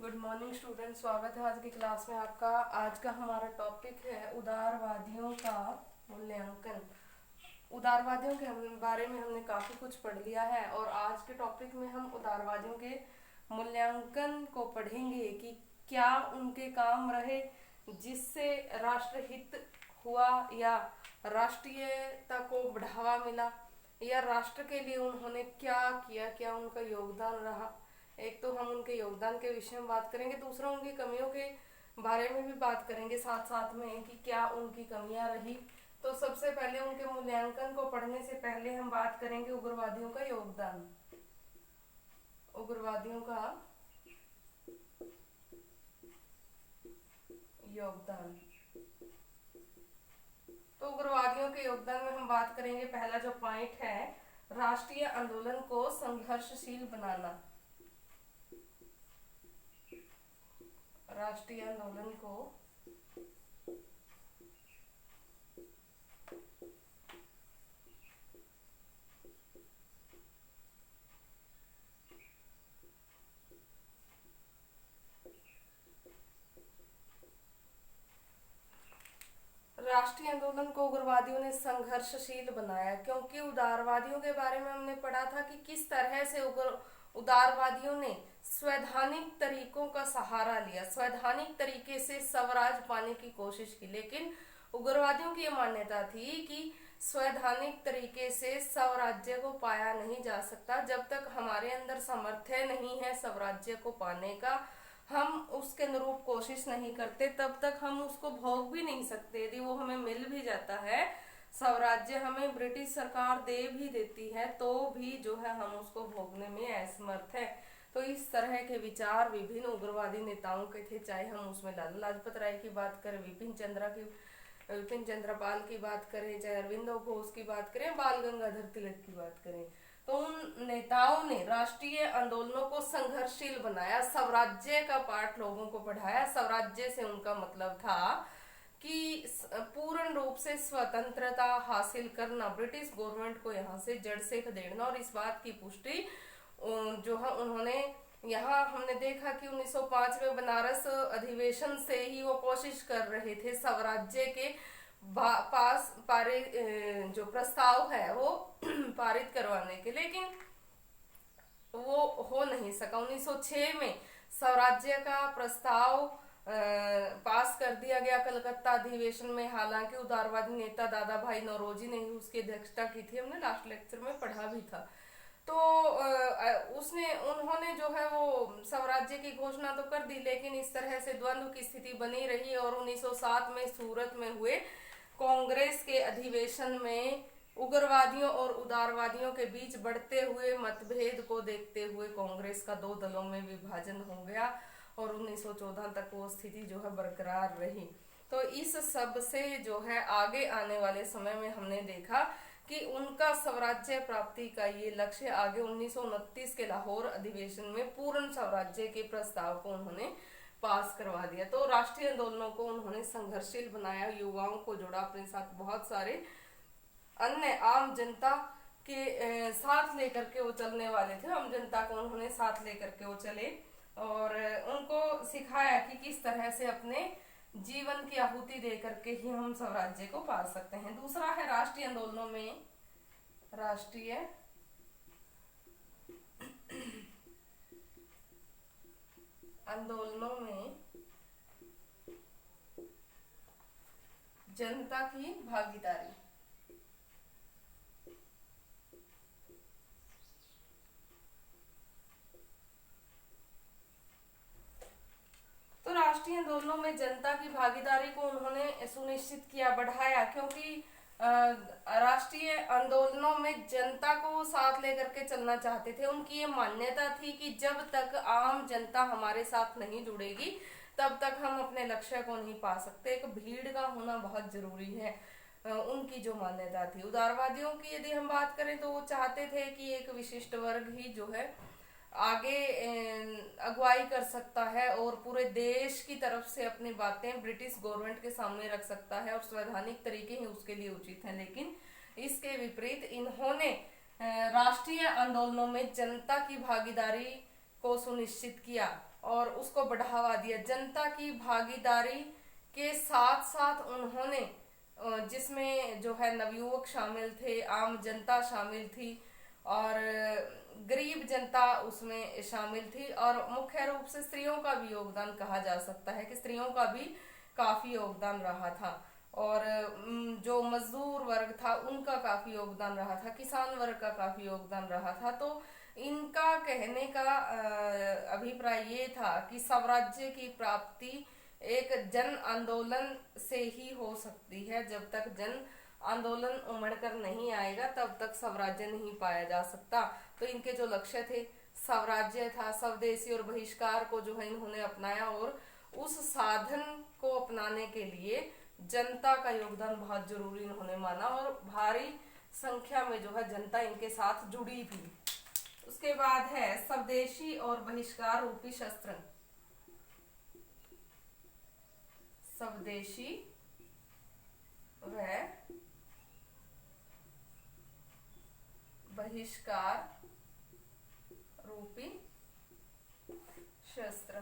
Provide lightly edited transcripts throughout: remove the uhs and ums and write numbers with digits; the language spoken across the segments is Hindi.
गुड मॉर्निंग स्टूडेंट, स्वागत है आज की क्लास में आपका। आज का हमारा टॉपिक है उदारवादियों का मूल्यांकन। उदारवादियों के बारे में हमने काफ़ी कुछ पढ़ लिया है और आज के टॉपिक में हम उदारवादियों के मूल्यांकन को पढ़ेंगे कि क्या उनके काम रहे जिससे राष्ट्रहित हुआ या राष्ट्रीयता को बढ़ावा मिला, या राष्ट्र के लिए उन्होंने क्या किया, क्या उनका योगदान रहा। एक तो हम उनके योगदान के विषय में बात करेंगे, दूसरा उनकी कमियों के बारे में भी बात करेंगे साथ साथ में कि क्या उनकी कमियां रही। तो सबसे पहले उनके मूल्यांकन को पढ़ने से पहले हम बात करेंगे उग्रवादियों का योगदान। उग्रवादियों का योगदान। तो उग्रवादियों के योगदान में हम बात करेंगे, पहला जो पॉइंट है, राष्ट्रीय आंदोलन को संघर्षशील बनाना। राष्ट्रीय आंदोलन को राष्ट्रीय आंदोलन को उग्रवादियों ने संघर्षशील बनाया, क्योंकि उदारवादियों के बारे में हमने पढ़ा था कि किस तरह से उदारवादियों ने स्वैधानिक तरीकों का सहारा लिया, स्वैधानिक तरीके से स्वराज पाने की कोशिश की। लेकिन उग्रवादियों की यह मान्यता थी कि स्वैधानिक तरीके से स्वराज्य को पाया नहीं जा सकता। जब तक हमारे अंदर सामर्थ्य नहीं है स्वराज्य को पाने का, हम उसके अनुरूप कोशिश नहीं करते, तब तक हम उसको भोग भी नहीं सकते। यदि वो हमें मिल भी जाता है, स्वराज्य हमें ब्रिटिश सरकार दे भी देती है, तो भी जो है हम उसको भोगने में असमर्थ है। तो इस तरह के विचार विभिन्न उग्रवादी नेताओं के थे, चाहे हम उसमें लाला लाजपत राय की बात करें, विपिन चंद्रपाल की बात करें, चाहे अरविंदो घोष की बात करें, बाल गंगाधर तिलक की बात करें। तो उन नेताओं ने राष्ट्रीय आंदोलनों को संघर्षशील बनाया, स्वराज्य का पाठ लोगों को पढ़ाया। स्वराज्य से उनका मतलब था कि पूर्ण रूप से स्वतंत्रता हासिल करना, ब्रिटिश गवर्नमेंट को यहाँ से जड़ से खदेड़ना। और इस बात की पुष्टि जो है उन्होंने यहाँ हमने देखा कि 1905 में बनारस अधिवेशन से ही वो कोशिश कर रहे थे स्वराज्य के पास जो प्रस्ताव है वो पारित करवाने के, लेकिन वो हो नहीं सका। 1906 में स्वराज्य का प्रस्ताव पास कर दिया गया कलकत्ता अधिवेशन में। हालांकि उदारवादी नेता दादा भाई नौरोजी ने ही उसकी अध्यक्षता की थी, हमने लास्ट लेक्चर में पढ़ा भी था। तो उन्होंने जो है वो स्वराज्य की घोषणा तो कर दी, लेकिन इस तरह से द्वंद्व की स्थिति बनी रही। और 1907 में सूरत में हुए कांग्रेस के अधिवेशन में उग्रवादियों और उदारवादियों के बीच बढ़ते हुए मतभेद को देखते हुए कांग्रेस का दो दलों में विभाजन हो गया और 1914 तक वो स्थिति जो है बरकरार रही। तो इस सब से जो है आगे आने वाले समय में हमने देखा कि उनका स्वराज्य प्राप्ति का ये लक्ष्य आगे 1929 के लाहौर अधिवेशन में पूर्ण स्वराज्य के प्रस्ताव को उन्होंने पास करवा दिया। तो राष्ट्रीय आंदोलनों को उन्होंने संघर्षशील बनाया, युवाओं को जोड़ा अपने साथ, बहुत सारे अन्य आम जनता के साथ लेकर के वो चलने वाले थे। आम जनता को उन्होंने साथ लेकर के वो चले और उनको सिखाया कि किस तरह से अपने जीवन की आहुति दे करके ही हम स्वराज्य को पा सकते हैं। दूसरा है राष्ट्रीय आंदोलनों में जनता की भागीदारी। तो राष्ट्रीय आंदोलनों में जनता की भागीदारी को उन्होंने सुनिश्चित किया, बढ़ाया, क्योंकि राष्ट्रीय आंदोलनों में जनता को साथ लेकर के चलना चाहते थे। उनकी ये मान्यता थी कि जब तक आम जनता हमारे साथ नहीं जुड़ेगी तब तक हम अपने लक्ष्य को नहीं पा सकते। एक भीड़ का होना बहुत जरूरी है, उनकी जो मान्यता थी। उदारवादियों की यदि हम बात करें तो वो चाहते थे कि एक विशिष्ट वर्ग ही जो है आगे अगुवाई कर सकता है और पूरे देश की तरफ से अपनी बातें ब्रिटिश गवर्नमेंट के सामने रख सकता है और संवैधानिक तरीके ही उसके लिए उचित हैं। लेकिन इसके विपरीत इन्होंने राष्ट्रीय आंदोलनों में जनता की भागीदारी को सुनिश्चित किया और उसको बढ़ावा दिया। जनता की भागीदारी के साथ साथ उन्होंने जिसमें जो है नवयुवक शामिल थे, आम जनता शामिल थी और गरीब जनता उसमें शामिल थी, और मुख्य रूप से स्त्रियों का भी योगदान कहा जा सकता है कि स्त्रियों का भी काफी योगदान रहा था, और जो मजदूर वर्ग था उनका काफी योगदान रहा था, किसान वर्ग का काफी योगदान रहा था। तो इनका कहने का अभिप्राय ये था कि स्वराज्य की प्राप्ति एक जन आंदोलन से ही हो सकती है। जब तक जन आंदोलन उमड़ कर नहीं आएगा तब तक स्वराज्य नहीं पाया जा सकता। तो इनके जो लक्ष्य थे, स्वराज्य था, स्वदेशी और बहिष्कार को जो है इन्होंने अपनाया, और उस साधन को अपनाने के लिए जनता का योगदान बहुत जरूरी इन्होंने माना, और भारी संख्या में जो है जनता इनके साथ जुड़ी थी। उसके बाद है स्वदेशी और बहिष्कार रूपी शस्त्र। स्वदेशी व बहिष्कार रूपी शस्त्र।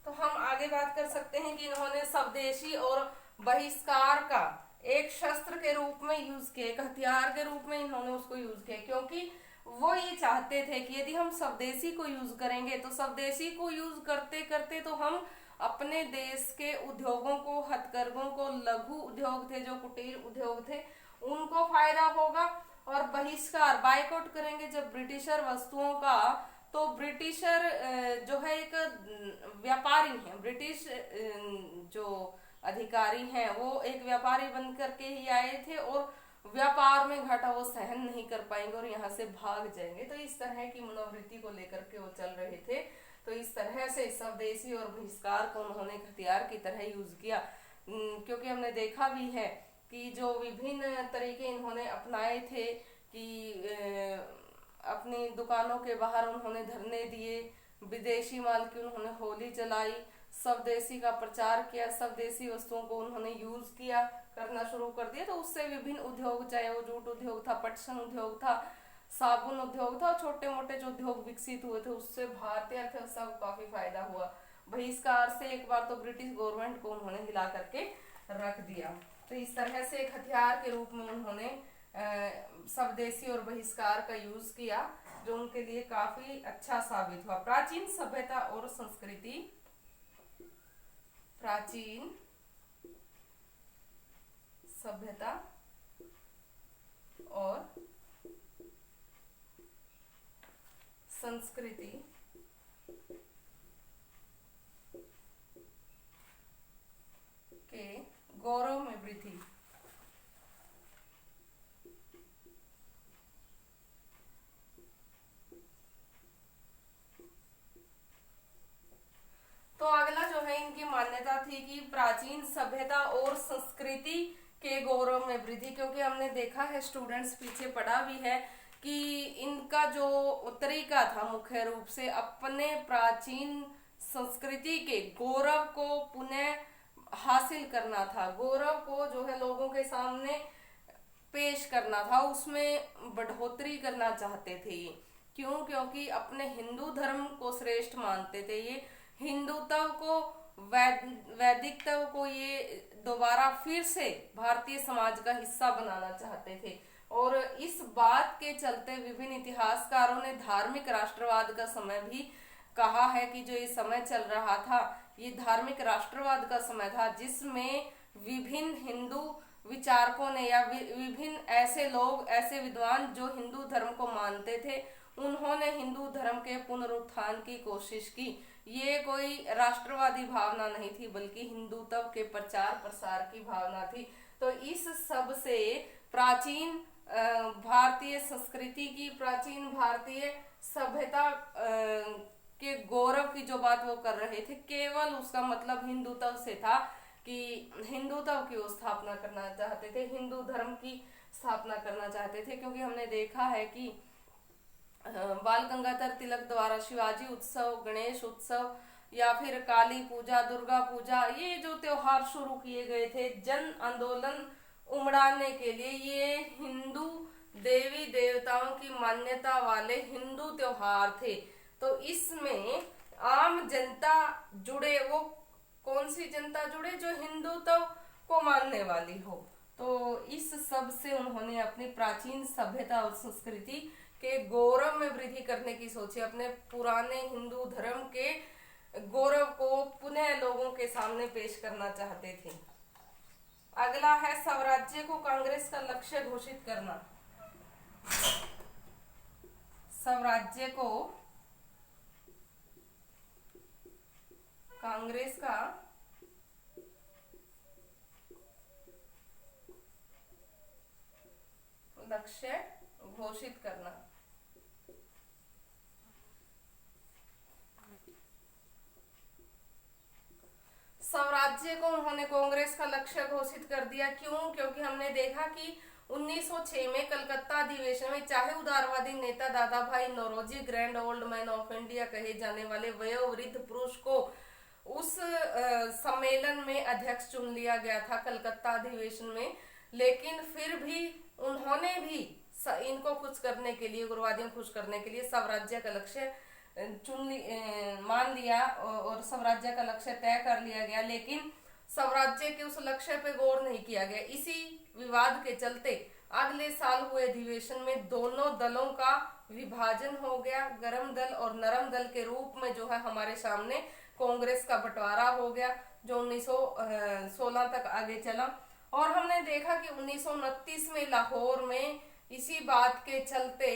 तो हम आगे बात कर सकते हैं कि इन्होंने स्वदेशी और बहिष्कार का एक शस्त्र के रूप में यूज किया, एक हथियार के रूप में इन्होंने उसको यूज किया, क्योंकि वो ये चाहते थे कि यदि हम स्वदेशी को यूज करेंगे तो स्वदेशी को यूज करते करते तो हम अपने देश के उद्योगों को, हथकरघों को, लघु उद्योग थे, जो कुटीर उद्योग थे, उनको फायदा होगा। और बहिष्कार, बायकॉट करेंगे जब ब्रिटिशर वस्तुओं का, तो ब्रिटिशर जो है एक व्यापारी है, ब्रिटिश जो अधिकारी हैं वो एक व्यापारी बन करके ही आए थे, और व्यापार में घाटा वो सहन नहीं कर पाएंगे और यहाँ से भाग जाएंगे। तो इस तरह की मनोवृत्ति को लेकर के वो चल रहे थे। तो इस तरह से स्वदेशी और बहिष्कार को उन्होंने एक हथियार की तरह यूज किया, क्योंकि हमने देखा भी है कि जो विभिन्न तरीके इन्होंने अपनाए थे कि अपनी दुकानों के बाहर उन्होंने धरने दिए, विदेशी माल की उन्होंने होली जलाई, स्वदेशी का प्रचार किया, स्वदेशी वस्तुओं को उन्होंने यूज किया, करना शुरू कर दिया। तो उससे विभिन्न उद्योग, चाहे वो जूट उद्योग था, पटसन उद्योग था, साबुन उद्योग था, छोटे मोटे जो उद्योग विकसित हुए थे, उससे भारतीय अर्थव्यवस्था को काफी फायदा हुआ। बहिष्कार से एक बार तो ब्रिटिश गवर्नमेंट को उन्होंने हिला करके रख दिया। तो इस तरह से एक हथियार के रूप में उन्होंने स्वदेशी और बहिष्कार का यूज किया, जो उनके लिए काफी अच्छा साबित हुआ। प्राचीन सभ्यता और संस्कृति, प्राचीन सभ्यता और संस्कृति के गौरव में वृद्धि। तो अगला जो है इनकी मान्यता थी कि प्राचीन सभ्यता और संस्कृति के गौरव में वृद्धि, क्योंकि हमने देखा है, स्टूडेंट्स पीछे पढ़ा भी है कि इनका जो तरीका था मुख्य रूप से अपने प्राचीन संस्कृति के गौरव को पुनः हासिल करना था, गौरव को जो है लोगों के सामने पेश करना था, उसमें बढ़ोतरी करना चाहते थे ये। क्यों? क्योंकि अपने हिंदू धर्म को श्रेष्ठ मानते थे ये, हिंदुत्व को, वैदिकत्व को ये दोबारा फिर से भारतीय समाज का हिस्सा बनाना चाहते थे। और इस बात के चलते विभिन्न इतिहासकारों ने धार्मिक राष्ट्रवाद का समय भी कहा है कि जो ये समय चल रहा था ये धार्मिक राष्ट्रवाद का समय था, जिसमें विभिन्न हिंदू विचारकों ने या विभिन्न ऐसे लोग, ऐसे विद्वान जो हिंदू धर्म को मानते थे, उन्होंने हिंदू धर्म के पुनरुत्थान की कोशिश की। ये कोई राष्ट्रवादी भावना नहीं थी, बल्कि हिंदुत्व के प्रचार प्रसार की भावना थी। तो इस सब से प्राचीन भारतीय संस्कृति की, प्राचीन भारतीय सभ्यता के गौरव की जो बात वो कर रहे थे, केवल उसका मतलब हिंदुत्व से था कि हिंदुत्व की वो स्थापना करना चाहते थे, हिंदू धर्म की स्थापना करना चाहते थे। क्योंकि हमने देखा है कि बाल गंगाधर तिलक द्वारा शिवाजी उत्सव, गणेश उत्सव या फिर काली पूजा, दुर्गा पूजा, ये जो त्योहार शुरू किए गए थे जन आंदोलन उमड़ाने के लिए, ये हिंदू देवी देवताओं की मान्यता वाले हिंदू त्योहार थे। तो इसमें आम जनता जुड़े। वो कौन सी जनता जुड़े? जो हिंदुत्व को मानने वाली हो। तो इस सब से उन्होंने अपनी प्राचीन सभ्यता और संस्कृति के गौरव में वृद्धि करने की सोची। अपने पुराने हिंदू धर्म के गौरव को पुनः लोगों के सामने पेश करना चाहते थे। अगला है स्वराज्य को कांग्रेस का लक्ष्य घोषित करना। स्वराज्य को कांग्रेस का लक्ष्य घोषित करना। स्वराज्य को उन्होंने कांग्रेस का लक्ष्य घोषित कर दिया। क्यों? क्योंकि हमने देखा कि 1906 में कलकत्ता अधिवेशन में चाहे उदारवादी नेता Dadabhai Naoroji grand old man of India कहे जाने वाले वयोवृद्ध पुरुष को उस सम्मेलन में अध्यक्ष चुन लिया गया था कलकत्ता अधिवेशन में, लेकिन फिर भी उन्होंने भी इनको खुश करने के लिए, उग्रवादियों को खुश करने के लिए स्वराज्य का लक्ष्य मान लिया और स्वराज्य का लक्ष्य तय कर लिया गया। लेकिन स्वराज्य के उस लक्ष्य पे गौर नहीं किया गया। इसी विवाद के चलते अगले साल हुए अधिवेशन में दोनों दलों का विभाजन हो गया। गर्म दल और नरम दल के रूप में जो है हमारे सामने कांग्रेस का बंटवारा हो गया, जो 1916 तक आगे चला। और हमने देखा कि 1929 में लाहौर में इसी बात के चलते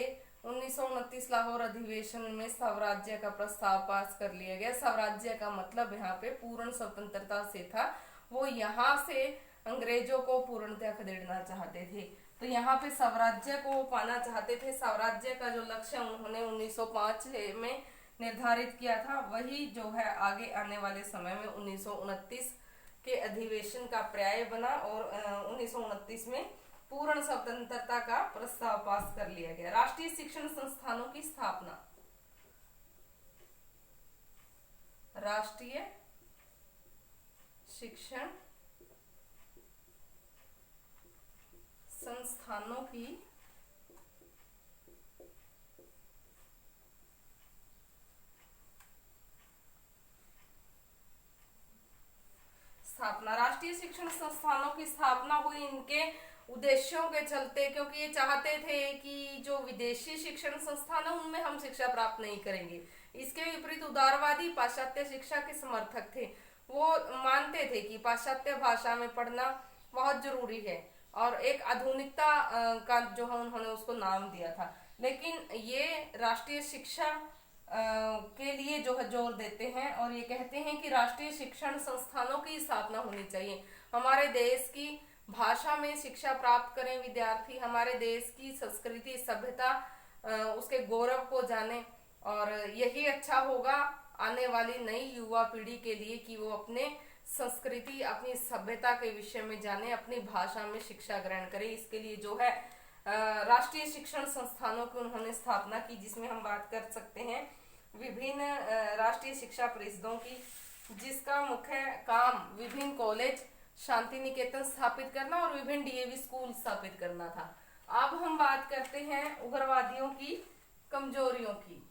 1929 लाहौर अधिवेशन में स्वराज्य का प्रस्ताव पास कर लिया गया। स्वराज्य का मतलब यहाँ पे पूर्ण स्वतंत्रता से था। वो यहाँ से अंग्रेजों को पूर्णतः खदेड़ना चाहते थे, तो यहाँ पे स्वराज्य को पाना चाहते थे। स्वराज्य का जो लक्ष्य उन्होंने 1905 में निर्धारित किया था, वही जो है आगे आने वाले समय में 1929 के अधिवेशन का पर्याय बना और 1929 में पूर्ण स्वतंत्रता का प्रस्ताव पास कर लिया गया। राष्ट्रीय शिक्षण संस्थानों की स्थापना। राष्ट्रीय शिक्षण संस्थानों की स्थापना। राष्ट्रीय शिक्षण संस्थानों की स्थापना हुई इनके उद्देश्यों के चलते, क्योंकि ये चाहते थे कि जो विदेशी शिक्षण संस्थान है उनमें हम शिक्षा प्राप्त नहीं करेंगे। इसके विपरीत उदारवादी पाश्चात्य शिक्षा के समर्थक थे। वो मानते थे कि पाश्चात्य भाषा में पढ़ना बहुत जरूरी है और एक आधुनिकता का जो है उन्होंने उसको नाम दिया था। लेकिन ये राष्ट्रीय शिक्षा के लिए जो है जोर देते हैं और ये कहते हैं कि राष्ट्रीय शिक्षण संस्थानों की स्थापना होनी चाहिए। हमारे देश की भाषा में शिक्षा प्राप्त करें विद्यार्थी, हमारे देश की संस्कृति सभ्यता उसके गौरव को जाने, और यही अच्छा होगा आने वाली नई युवा पीढ़ी के लिए कि वो अपने संस्कृति अपनी सभ्यता के विषय में जाने, अपनी भाषा में शिक्षा ग्रहण करें। इसके लिए जो है राष्ट्रीय शिक्षण संस्थानों की उन्होंने स्थापना की, जिसमें हम बात कर सकते हैं विभिन्न राष्ट्रीय शिक्षा परिषदों की, जिसका मुख्य काम विभिन्न कॉलेज, शांति निकेतन स्थापित करना और विभिन्न डीएवी स्कूल स्थापित करना था। अब हम बात करते हैं उग्रवादियों की कमजोरियों की।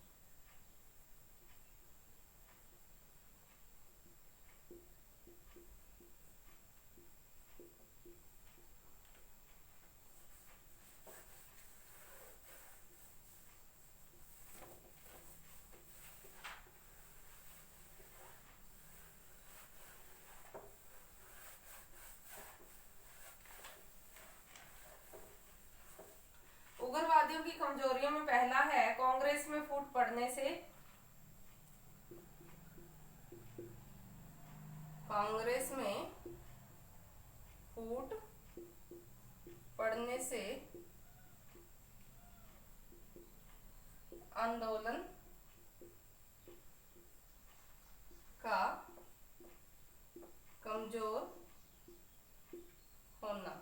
उग्रवादियों की कमजोरियों में पहला है कांग्रेस में फूट पड़ने से। कांग्रेस में फूट पड़ने से आंदोलन का कमजोर होना।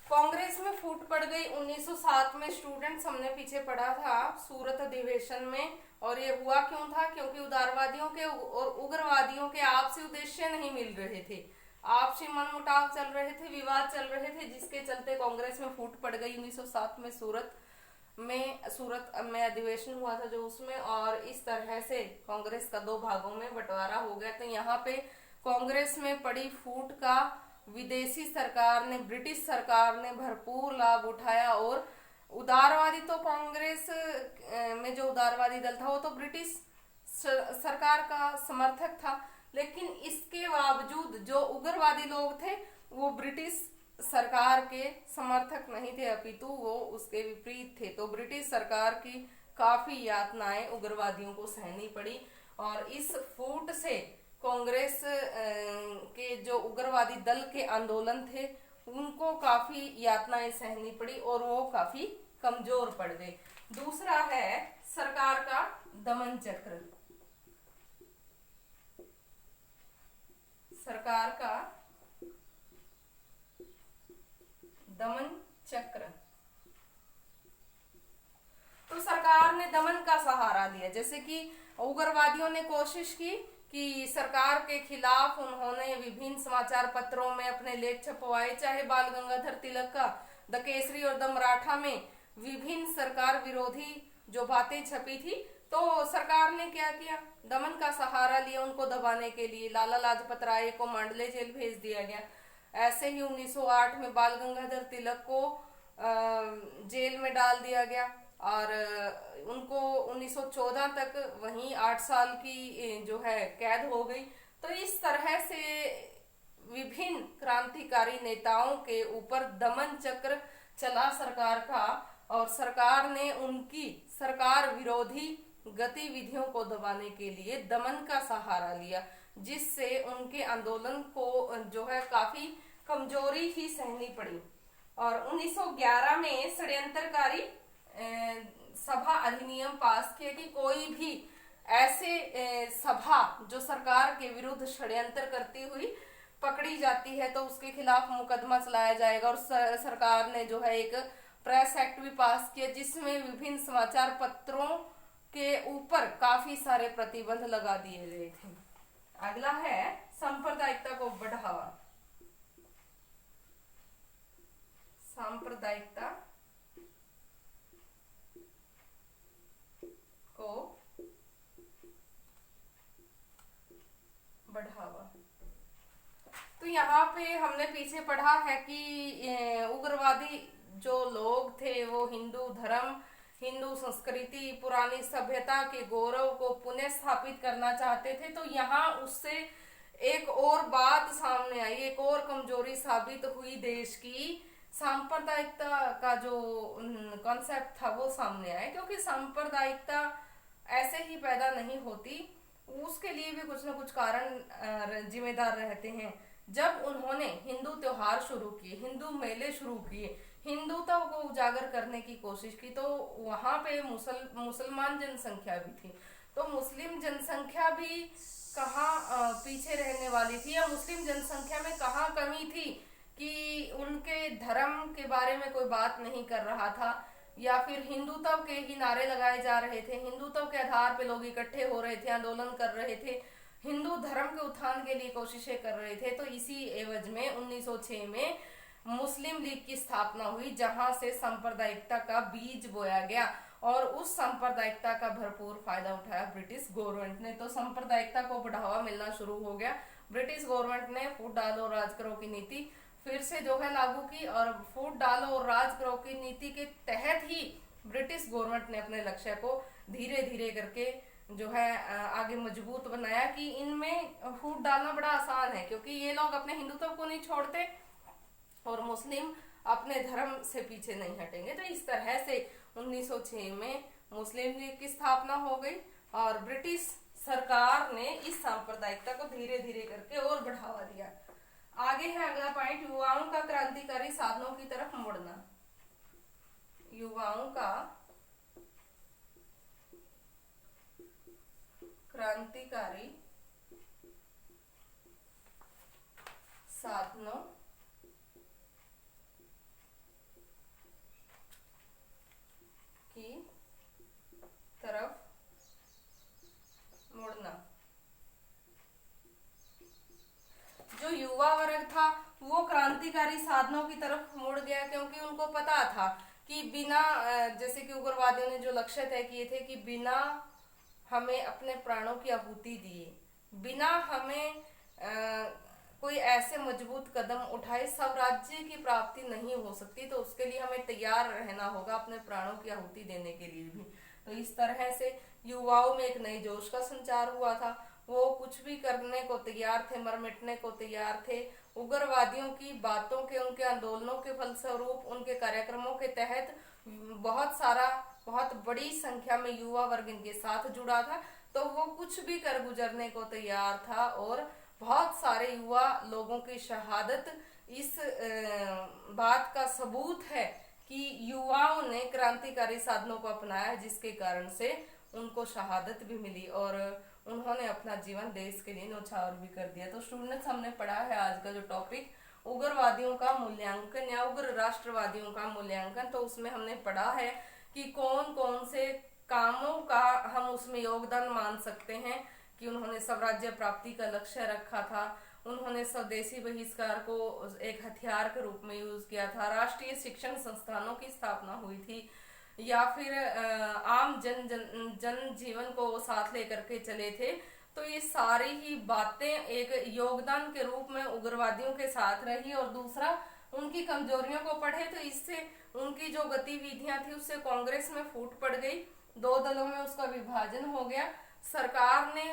कांग्रेस में फूट पड़ गई 1907 में। स्टूडेंट्स हमने पीछे पढ़ा था सूरत अधिवेशन में, और ये हुआ क्यों था? क्योंकि उदारवादियों के और उग्रवादियों के आपसी उद्देश्य नहीं मिल रहे थे, आपसी मनमुटाव चल रहे थे, विवाद चल रहे थे, जिसके चलते कांग्रेस में फूट पड़ गई 1907 में सूरत में सूरत में अधिवेशन हुआ था जो उसमें, और इस तरह से कांग्रेस का दो भागों में बंटवारा हो गया। तो यहाँ पे कांग्रेस में पड़ी फूट का विदेशी सरकार ने, ब्रिटिश सरकार ने भरपूर लाभ उठाया। और उदारवादी तो कांग्रेस में जो उदारवादी दल था वो तो ब्रिटिश सरकार का समर्थक था, लेकिन इसके बावजूद जो उग्रवादी लोग थे वो ब्रिटिश सरकार के समर्थक नहीं थे, अपितु वो उसके विपरीत थे। तो ब्रिटिश सरकार की काफी यातनाएं उग्रवादियों को सहनी पड़ी, और इस फूट से कांग्रेस के जो उग्रवादी दल के आंदोलन थे उनको काफी यातनाएं सहनी पड़ी और वो काफी कमजोर पड़ गए। दूसरा है सरकार का दमन चक्र। सरकार का दमन चक्र। तो सरकार ने दमन का सहारा लिया, जैसे कि उग्रवादियों ने कोशिश की कि सरकार के खिलाफ उन्होंने विभिन्न समाचार पत्रों में अपने लेख छपवाए, चाहे बाल गंगाधर तिलक का द केसरी और द मराठा में विभिन्न सरकार विरोधी जो बातें छपी थी। तो सरकार ने क्या किया, दमन का सहारा लिया उनको दबाने के लिए। लाला लाजपत राय को मांडले जेल भेज दिया गया। ऐसे ही 1908 में बाल गंगाधर तिलक को जेल में डाल दिया गया, और उनको 1914 तक वहीं 8 साल की जो है कैद हो गई। तो इस तरह से विभिन्न क्रांतिकारी नेताओं के ऊपर दमन चक्र चला सरकार का, और सरकार ने उनकी सरकार विरोधी गतिविधियों को दबाने के लिए दमन का सहारा लिया, जिससे उनके आंदोलन को जो है काफी कमजोरी ही सहनी पड़ी। और 1911 में षड्यंत्रकारी सभा अधिनियम पास किया कि कोई भी ऐसे सभा जो सरकार के विरुद्ध षड्यंत्र करती हुई पकड़ी जाती है तो उसके खिलाफ मुकदमा चलाया जाएगा। और सरकार ने जो है एक प्रेस एक्ट भी पास किया जिसमें विभिन्न समाचार पत्रों के ऊपर काफी सारे प्रतिबंध लगा दिए गए थे। अगला है सांप्रदायिकता को बढ़ावा। सांप्रदायिकता को बढ़ावा। तो यहाँ पे हमने पीछे पढ़ा है कि उग्रवादी जो लोग थे वो हिंदू धर्म, हिंदू संस्कृति, पुरानी सभ्यता के गौरव को पुनः स्थापित करना चाहते थे। तो यहाँ उससे एक और बात सामने आई, एक और कमजोरी साबित हुई देश की। सांप्रदायिकता का जो कॉन्सेप्ट था वो सामने आया, क्योंकि सांप्रदायिकता ऐसे ही पैदा नहीं होती, उसके लिए भी कुछ ना कुछ कारण जिम्मेदार रहते हैं। जब उन्होंने हिंदू त्योहार शुरू किए, हिंदू मेले शुरू किए, हिंदुत्व को उजागर करने की कोशिश की, तो वहां पे मुसलमान जनसंख्या भी थी। तो मुस्लिम जनसंख्या भी कहाँ पीछे रहने वाली थी, या मुस्लिम जनसंख्या में कहाँ कमी थी कि उनके धर्म के बारे में कोई बात नहीं कर रहा था, या फिर हिंदुत्व के ही नारे लगाए जा रहे थे, हिंदुत्व के आधार पे लोग इकट्ठे हो रहे थे, आंदोलन कर रहे थे, हिंदू धर्म के उत्थान के लिए कोशिशें कर रहे थे। तो इसी एवज में 1906 में मुस्लिम लीग की स्थापना हुई, जहां से सांप्रदायिकता का बीज बोया गया, और उस सांप्रदायिकता का भरपूर फायदा उठाया ब्रिटिश गवर्नमेंट ने। तो सांप्रदायिकता को बढ़ावा मिलना शुरू हो गया। ब्रिटिश गवर्नमेंट ने फूट डालो और राज करो की नीति फिर से जो है लागू की, और फूट डालो और राज करो की नीति के तहत ही ब्रिटिश गवर्नमेंट ने अपने लक्ष्य को धीरे धीरे करके जो है आगे मजबूत बनाया कि इनमें फूट डालना बड़ा आसान है, क्योंकि ये लोग अपने हिंदुत्व को नहीं छोड़ते और मुस्लिम अपने धर्म से पीछे नहीं हटेंगे। तो इस तरह से 1906 में मुस्लिम लीग की स्थापना हो गई, और ब्रिटिश सरकार ने इस सांप्रदायिकता को धीरे धीरे करके और बढ़ावा दिया। आगे है अगला पॉइंट, युवाओं का क्रांतिकारी साधनों की तरफ मुड़ना। युवाओं का क्रांतिकारी साधनों की तरफ मुड़ना। जो युवा वर्ग था वो क्रांतिकारी साधनों की तरफ मुड़ गया, क्योंकि उनको पता था कि बिना जैसे कि उग्रवादियों ने जो लक्ष्य तय किए थे कि बिना हमें अपने प्राणों की आहुति दिए, बिना हमें कोई ऐसे मजबूत कदम उठाए स्वराज्य की प्राप्ति नहीं हो सकती, तो उसके लिए हमें तैयार रहना होगा अपने प्राणों की आहुति देने के लिए भी। तो इस तरह से युवाओं में एक नए जोश का संचार हुआ था। वो कुछ भी करने को तैयार थे, मर मिटने को तैयार थे। उग्रवादियों की बातों के, उनके आंदोलनों के फलस्वरूप, उनके कार्यक्रमों के तहत बहुत बड़ी संख्या में युवा वर्ग इनके साथ जुड़ा था। तो वो कुछ भी कर गुजरने को तैयार था और बहुत सारे युवा लोगों की शहादत इस बात का सबूत है कि युवाओं ने क्रांतिकारी साधनों को अपनाया, जिसके कारण से उनको शहादत भी मिली और उन्होंने अपना जीवन देश के लिए न्यौछावर भी कर दिया। तो स्टूडेंट्स, हमने पढ़ा है आज का जो टॉपिक उग्रवादियों का मूल्यांकन या उग्र राष्ट्रवादियों का मूल्यांकन। तो उसमें हमने पढ़ा है कि कौन कौन से कामों का हम उसमें योगदान मान सकते हैं कि उन्होंने स्वराज्य प्राप्ति का लक्ष्य रखा था, उन्होंने स्वदेशी बहिष्कार को एक हथियार के रूप में यूज किया था, राष्ट्रीय शिक्षण संस्थानों की स्थापना हुई थी, या फिर आम जन जीवन को साथ लेकर के चले थे। तो ये सारी ही बातें एक योगदान के रूप में उग्रवादियों के साथ रही। और दूसरा, उनकी कमजोरियों को पढ़े तो इससे उनकी जो गतिविधियां थी उससे कांग्रेस में फूट पड़ गई, दो दलों में उसका विभाजन हो गया। सरकार ने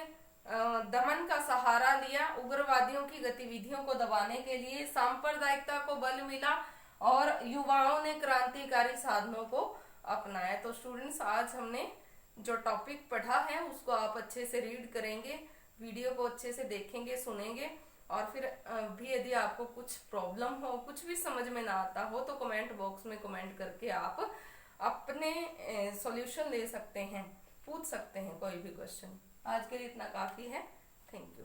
दमन का सहारा लिया, उग्रवादियों की गतिविधियों को दबाने के लिए सांप्रदायिकता को बल मिला और युवाओं ने क्रांतिकारी साधनों को अपनाया। तो स्टूडेंट्स, आज हमने जो टॉपिक पढ़ा है उसको आप अच्छे से रीड करेंगे, वीडियो को अच्छे से देखेंगे, सुनेंगे, और फिर भी यदि आपको कुछ प्रॉब्लम हो, कुछ भी समझ में ना आता हो, तो कमेंट बॉक्स में कमेंट करके आप अपने सॉल्यूशन ले सकते हैं, पूछ सकते हैं कोई भी क्वेश्चन। आज के लिए इतना काफी है। Thank you.